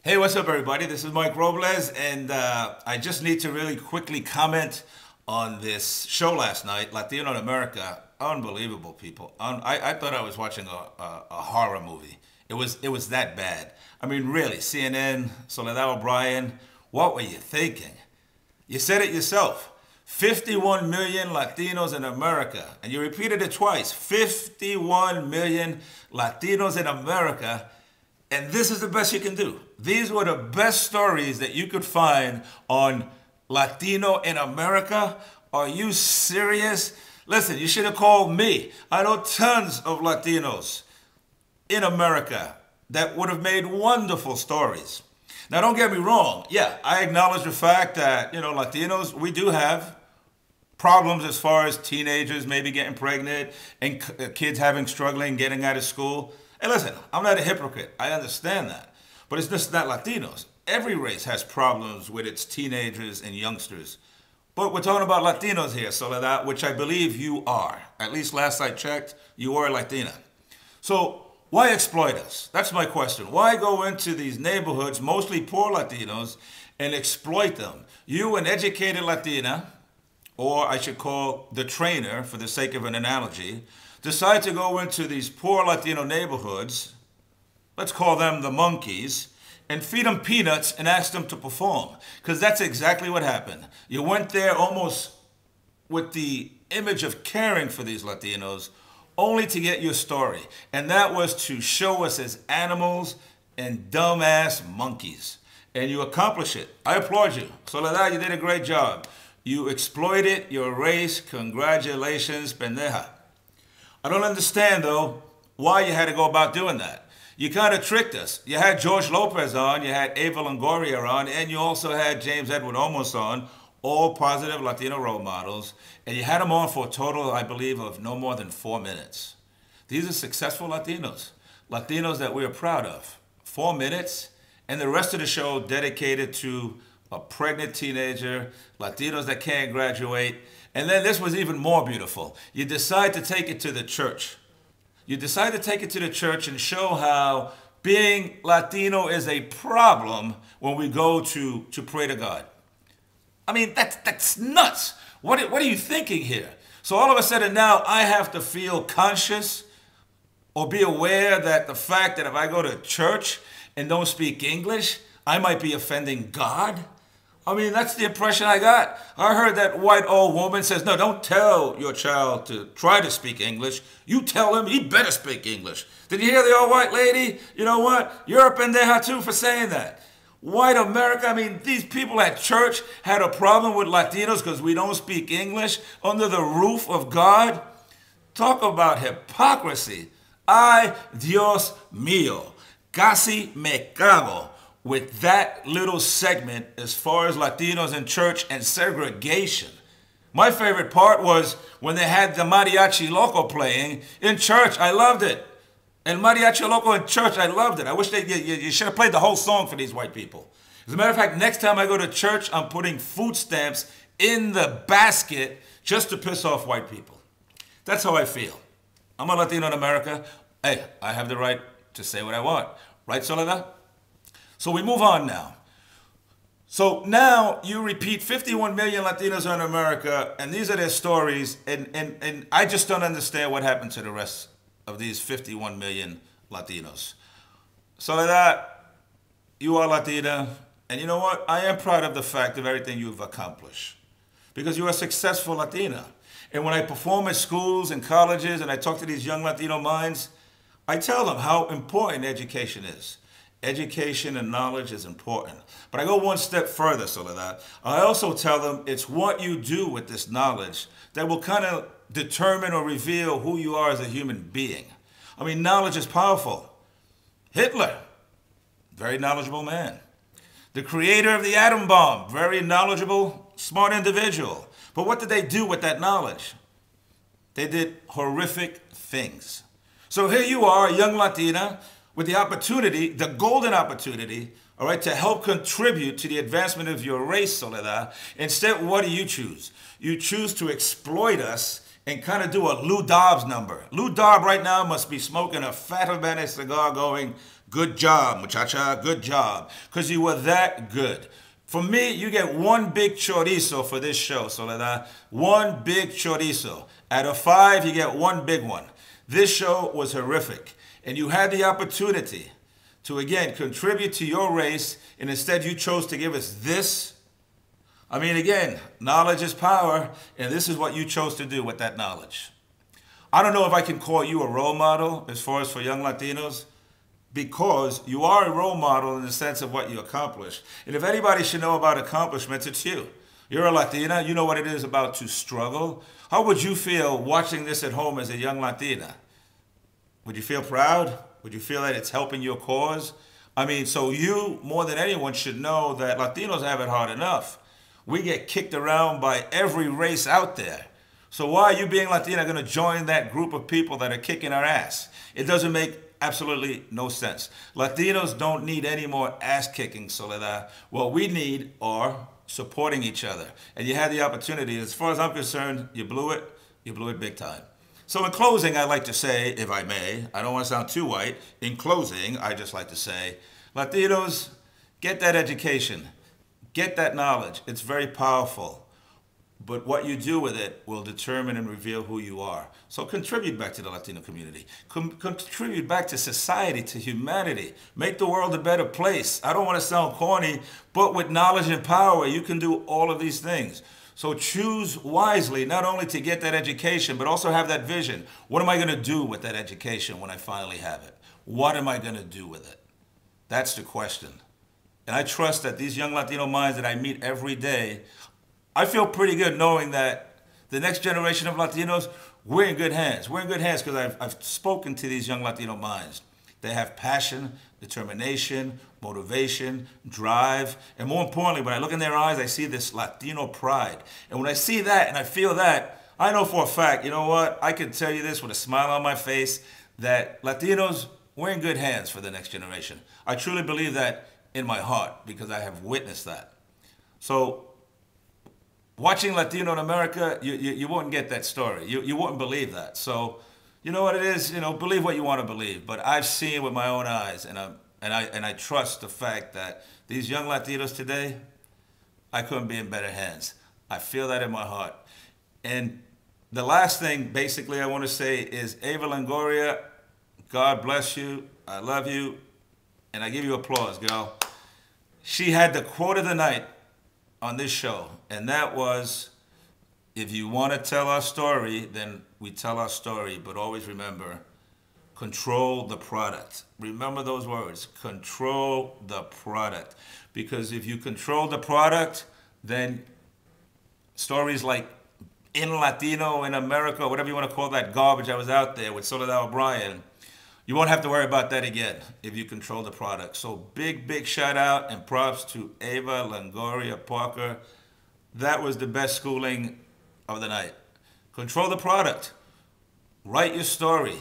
Hey, what's up, everybody? This is Mike Robles, and I just need to really quickly comment on this show last night, Latino in America. Unbelievable, people. I thought I was watching a horror movie. It was that bad. I mean, really, CNN, Soledad O'Brien, what were you thinking? You said it yourself. 51 million Latinos in America, and you repeated it twice. 51 million Latinos in America. And this is the best you can do. These were the best stories that you could find on Latino in America. Are you serious? Listen, you should have called me. I know tons of Latinos in America that would have made wonderful stories. Now, don't get me wrong. Yeah, I acknowledge the fact that, Latinos, we do have problems as far as teenagers maybe getting pregnant and kids struggling getting out of school. Hey, listen, I'm not a hypocrite. I understand that. But it's just not Latinos. Every race has problems with its teenagers and youngsters. But we're talking about Latinos here, Soledad, which I believe you are. At least last I checked, you are a Latina. So why exploit us? That's my question. Why go into these neighborhoods, mostly poor Latinos, and exploit them? You, an educated Latina, or I should call the trainer for the sake of an analogy, decide to go into these poor Latino neighborhoods, let's call them the monkeys, and feed them peanuts and ask them to perform. Because that's exactly what happened. You went there almost with the image of caring for these Latinos, only to get your story. And that was to show us as animals and dumbass monkeys. And you accomplish it. I applaud you. Soledad, you did a great job. You exploited your race. Congratulations, pendeja. I don't understand, though, why you had to go about doing that. You kind of tricked us. You had George Lopez on, you had Eva Longoria on, and you also had James Edward Olmos on, all positive Latino role models, and you had them on for a total, I believe, of no more than 4 minutes. These are successful Latinos, Latinos that we are proud of. 4 minutes, and the rest of the show dedicated to a pregnant teenager, Latinos that can't graduate. And then this was even more beautiful. You decide to take it to the church. You decide to take it to the church and show how being Latino is a problem when we go to pray to God. I mean, that's nuts. What are you thinking here? So all of a sudden now I have to feel conscious or be aware that the fact that if I go to church and don't speak English, I might be offending God? I mean, that's the impression I got. I heard that white old woman says, no, don't tell your child to try to speak English. You tell him he better speak English. Did you hear the old white lady? You know what? You're a pendeja too for saying that. White America, I mean, these people at church had a problem with Latinos because we don't speak English under the roof of God. Talk about hypocrisy. Ay, Dios mío. Casi me cago with that little segment as far as Latinos in church and segregation. My favorite part was when they had the Mariachi Loco playing in church. I loved it. And Mariachi Loco in church, I loved it. I wish you should have played the whole song for these white people. As a matter of fact, next time I go to church, I'm putting food stamps in the basket just to piss off white people. That's how I feel. I'm a Latino in America. Hey, I have the right to say what I want. Right, Soledad? So we move on now. So now you repeat 51 million Latinos in America, and these are their stories, and I just don't understand what happened to the rest of these 51 million Latinos. Soledad, you are Latina, and you know what? I am proud of the fact of everything you've accomplished, because you're a successful Latina. And when I perform at schools and colleges, and I talk to these young Latino minds, I tell them how important education is. Education and knowledge is important. But I go one step further, Soledad. I also tell them it's what you do with this knowledge that will kind of determine or reveal who you are as a human being. I mean, knowledge is powerful. Hitler, very knowledgeable man. The creator of the atom bomb, very knowledgeable, smart individual. But what did they do with that knowledge? They did horrific things. So here you are, a young Latina, with the opportunity, the golden opportunity, all right, to help contribute to the advancement of your race, Soledad. Instead, what do you choose? You choose to exploit us and kind of do a Lou Dobbs number. Lou Dobbs right now must be smoking a fat Havana cigar going, Good job, muchacha. Good job. Because you were that good. For me, you get one big chorizo for this show, Soledad. One big chorizo. Out of 5, you get one big one. This show was horrific. And you had the opportunity to, again, contribute to your race, and instead you chose to give us this. I mean, again, knowledge is power, and this is what you chose to do with that knowledge. I don't know if I can call you a role model as far as for young Latinos, because you are a role model in the sense of what you accomplished. And if anybody should know about accomplishments, it's you. You're a Latina. You know what it is about to struggle. How would you feel watching this at home as a young Latina? Would you feel proud? Would you feel that it's helping your cause? I mean, so you, more than anyone, should know that Latinos have it hard enough. We get kicked around by every race out there. So why are you, being Latina, going to join that group of people that are kicking our ass? It doesn't make absolutely no sense. Latinos don't need any more ass kicking, Soledad. What we need are supporting each other. And you had the opportunity. As far as I'm concerned, you blew it. You blew it big time. So in closing, I'd like to say, if I may, I don't want to sound too white. In closing, I'd just like to say, Latinos, get that education. Get that knowledge. It's very powerful. But what you do with it will determine and reveal who you are. So contribute back to the Latino community. Contribute back to society, to humanity. Make the world a better place. I don't want to sound corny, but with knowledge and power, you can do all of these things. So choose wisely, not only to get that education, but also have that vision. What am I going to do with that education when I finally have it? What am I going to do with it? That's the question. And I trust that these young Latino minds that I meet every day, I feel pretty good knowing that the next generation of Latinos, we're in good hands. We're in good hands because I've spoken to these young Latino minds. They have passion, determination, motivation, drive, and more importantly, when I look in their eyes, I see this Latino pride. And when I see that and I feel that, I know for a fact, you know what, I can tell you this with a smile on my face, that Latinos, we're in good hands for the next generation. I truly believe that in my heart because I have witnessed that. So watching Latino in America, you wouldn't get that story. You wouldn't believe that. So you know what it is, believe what you want to believe. But I've seen with my own eyes, and I trust the fact that these young Latinos today, I couldn't be in better hands. I feel that in my heart. And the last thing, basically, I want to say is, Eva Longoria, God bless you. I love you. And I give you applause, girl. She had the quote of the night on this show, and that was, if you want to tell our story, then we tell our story, but always remember, control the product. Remember those words, control the product. Because if you control the product, then stories like In Latino, in America, whatever you want to call that garbage that was out there with Soledad O'Brien, you won't have to worry about that again if you control the product. So big shout out and props to Eva Longoria Parker. That was the best schooling of the night. Control the product. Write your story.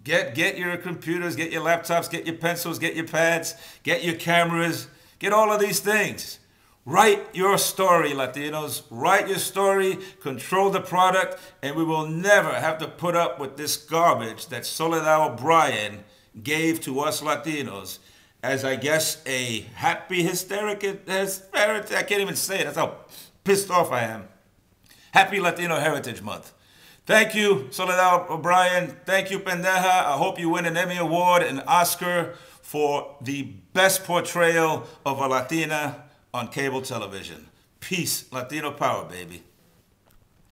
Get your computers, get your laptops, get your pencils, get your pads, get your cameras, get all of these things. Write your story, Latinos. Write your story, control the product, and we will never have to put up with this garbage that Soledad O'Brien gave to us Latinos as, I guess, a happy hysteric, I can't even say it, that's how pissed off I am. Happy Latino Heritage Month. Thank you, Soledad O'Brien. Thank you, Pendeja. I hope you win an Emmy Award, an Oscar for the best portrayal of a Latina on cable television. Peace, Latino power, baby.